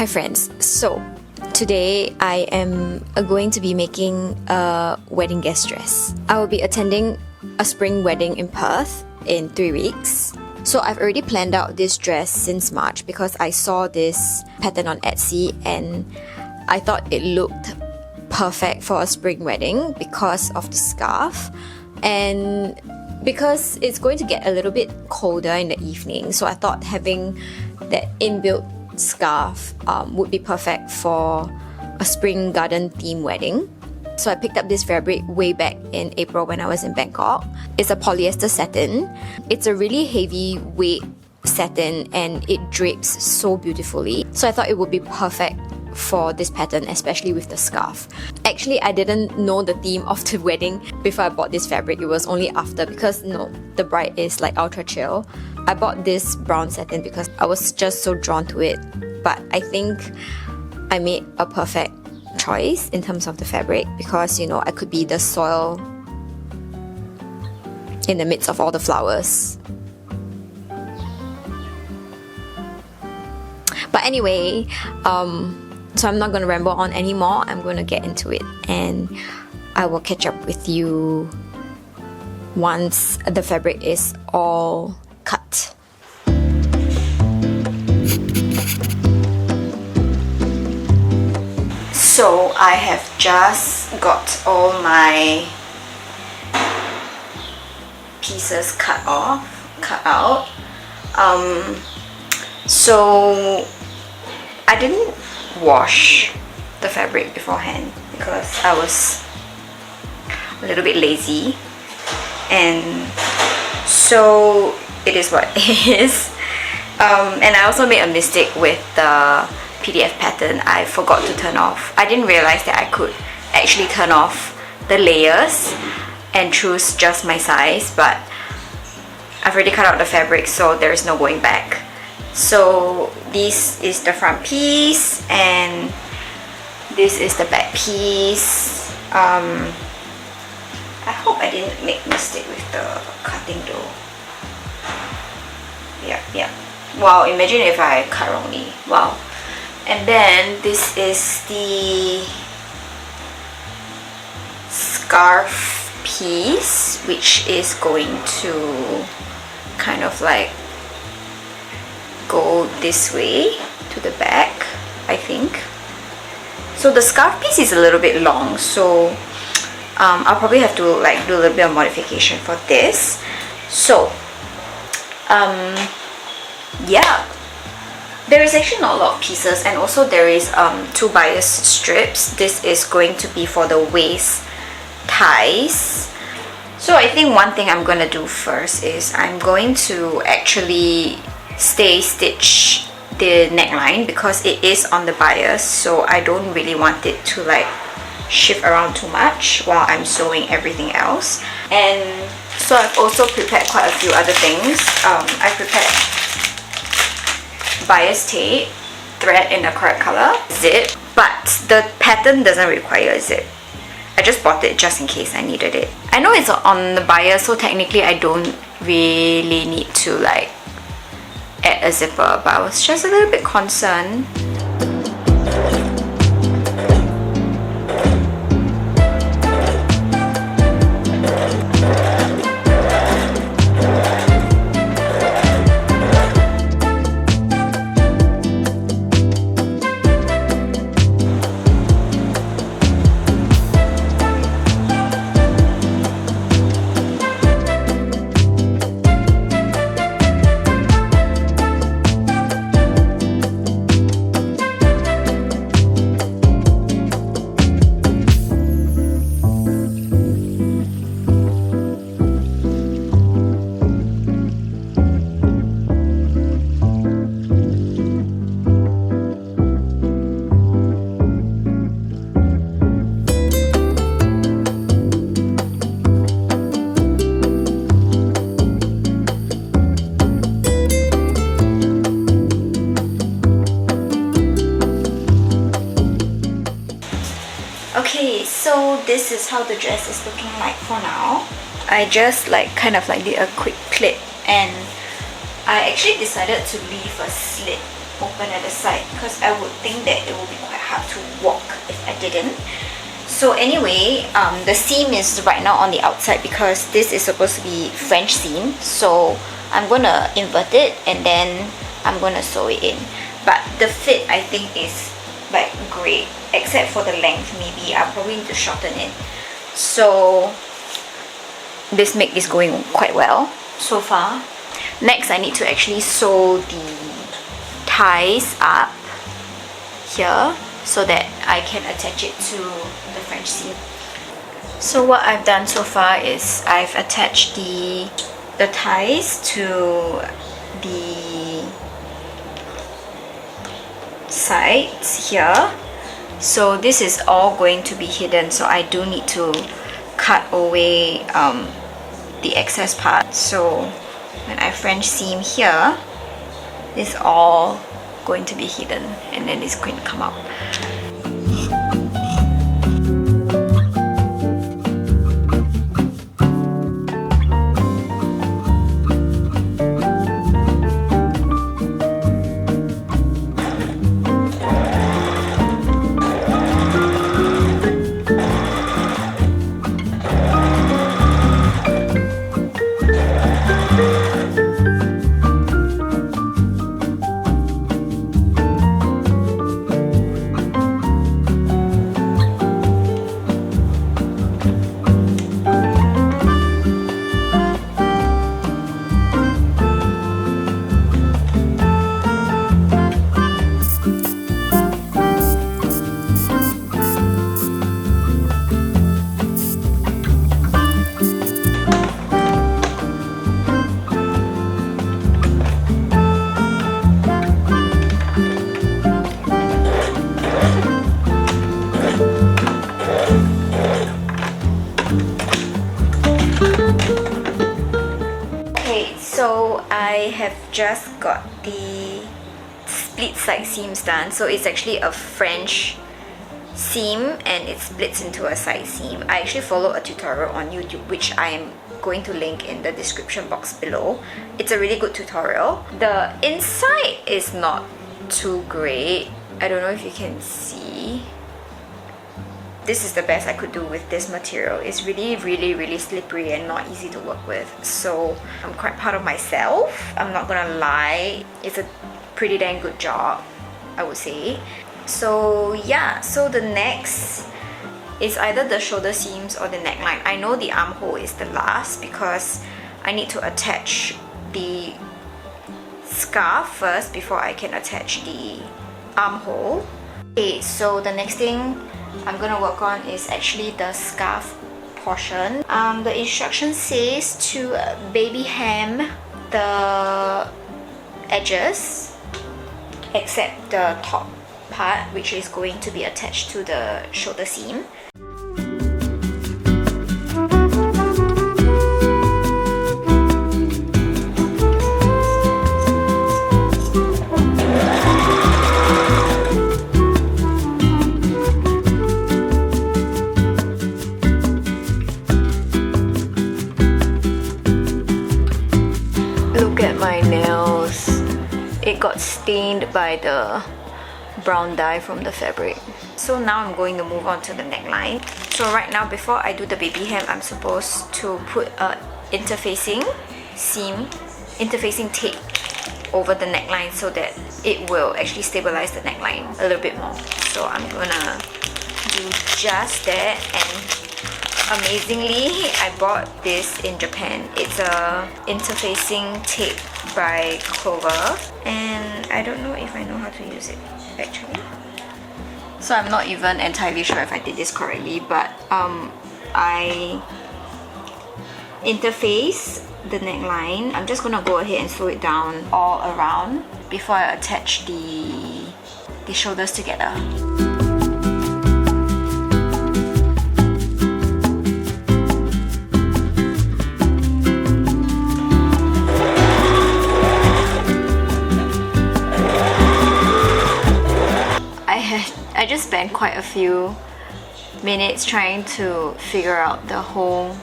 Hi friends, so today I am going to be making a wedding guest dress. I will be attending a spring wedding in Perth in 3 weeks. So I've already planned out this dress since March because I saw this pattern on Etsy and I thought it looked perfect for a spring wedding because of the scarf and because it's going to get a little bit colder in the evening. So I thought having that inbuilt scarf would be perfect for a spring garden theme wedding. So I picked up this fabric way back in April when I was in Bangkok. It's a polyester satin. It's a really heavy weight satin and it drapes so beautifully. So I thought it would be perfect for this pattern, especially with the scarf. Actually, I didn't know the theme of the wedding before I bought this fabric. It was only after because the bride is like ultra chill. I bought this brown satin because I was just so drawn to it. But I think I made a perfect choice in terms of the fabric because I could be the soil in the midst of all the flowers. But anyway, so I'm not going to ramble on anymore. I'm going to get into it and I will catch up with you once the fabric is all cut. So I have just got all my pieces cut out. So I didn't wash the fabric beforehand because I was a little bit lazy, and so it is what it is. And I also made a mistake with the PDF pattern. I forgot to turn off. I didn't realize that I could actually turn off the layers and choose just my size, but I've already cut out the fabric, so there is no going back. So this is the front piece and this is the back piece. I hope I didn't make a mistake with the cutting though. Yeah. Wow, imagine if I cut wrongly. Wow. And then this is the scarf piece, which is going to kind of like go this way to the back, I think. So the scarf piece is a little bit long, so I'll probably have to like do a little bit of modification for this. So yeah, there is actually not a lot of pieces, and also there is 2 bias strips. This is going to be for the waist ties. So I think one thing I'm gonna do first is I'm going to actually stay stitch the neckline because it is on the bias, so I don't really want it to like shift around too much while I'm sewing everything else. And so I've also prepared quite a few other things. I prepared bias tape, thread in the correct color, zip, but the pattern doesn't require a zip. I just bought it just in case I needed it. I know it's on the bias, so technically I don't really need to like add a zipper, but I was just a little bit concerned. Okay, so this is how the dress is looking like for now. I just kind of did a quick clip, and I actually decided to leave a slit open at the side because I would think that it would be quite hard to walk if I didn't. So anyway, the seam is right now on the outside because this is supposed to be French seam. So I'm gonna invert it and then I'm gonna sew it in. But the fit I think is like great, except for the length. Maybe I'll probably need to shorten it. So this make is going quite well so far. Next, I need to actually sew the ties up here so that I can attach it to the French seam. So what I've done so far is I've attached the ties to the sides here. So this is all going to be hidden, so I do need to cut away the excess part. So when I French seam here, it's all going to be hidden and then it's going to come out. So I have just got the split side seams done. So it's actually a French seam and it splits into a side seam. I actually follow a tutorial on YouTube which I'm going to link in the description box below. It's a really good tutorial. The inside is not too great. I don't know if you can see. This is the best I could do with this material. It's really slippery and not easy to work with. So I'm quite proud of myself. I'm not gonna lie. It's a pretty dang good job, I would say. So yeah, so the next is either the shoulder seams or the neckline. I know the armhole is the last because I need to attach the scarf first before I can attach the armhole. Okay, so the next thing I'm gonna work on is actually the scarf portion. The instruction says to baby hem the edges except the top part, which is going to be attached to the shoulder seam. My nails, it got stained by the brown dye from the fabric. So now I'm going to move on to the neckline. So right now, before I do the baby hem, I'm supposed to put a interfacing tape over the neckline so that it will actually stabilize the neckline a little bit more. So I'm gonna do just that, and amazingly, I bought this in Japan. It's a interfacing tape by Clover, and I don't know if I know how to use it actually. So I'm not even entirely sure if I did this correctly, but I interface the neckline. I'm just gonna go ahead and sew it down all around before I attach the shoulders together. I just spent quite a few minutes trying to figure out the whole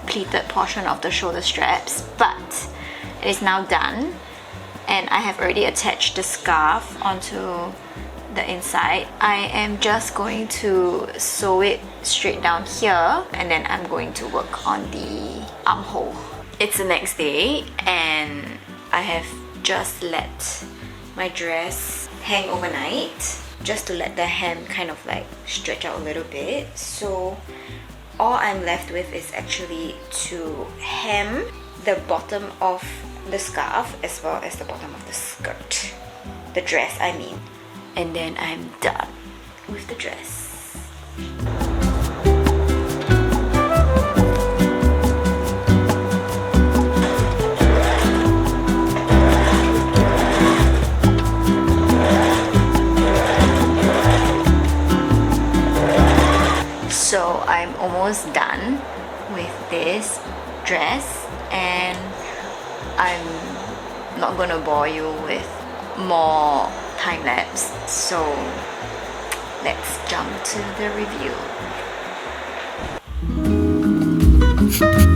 pleated portion of the shoulder straps, but it is now done and I have already attached the scarf onto the inside. I am just going to sew it straight down here, and then I'm going to work on the armhole. It's the next day and I have just let my dress hang overnight just to let the hem kind of like stretch out a little bit. So all I'm left with is actually to hem the bottom of the scarf as well as the bottom of the skirt, the dress I mean, and then I'm done with the dress. So I'm almost done with this dress, and I'm not gonna bore you with more time lapse, so let's jump to the review.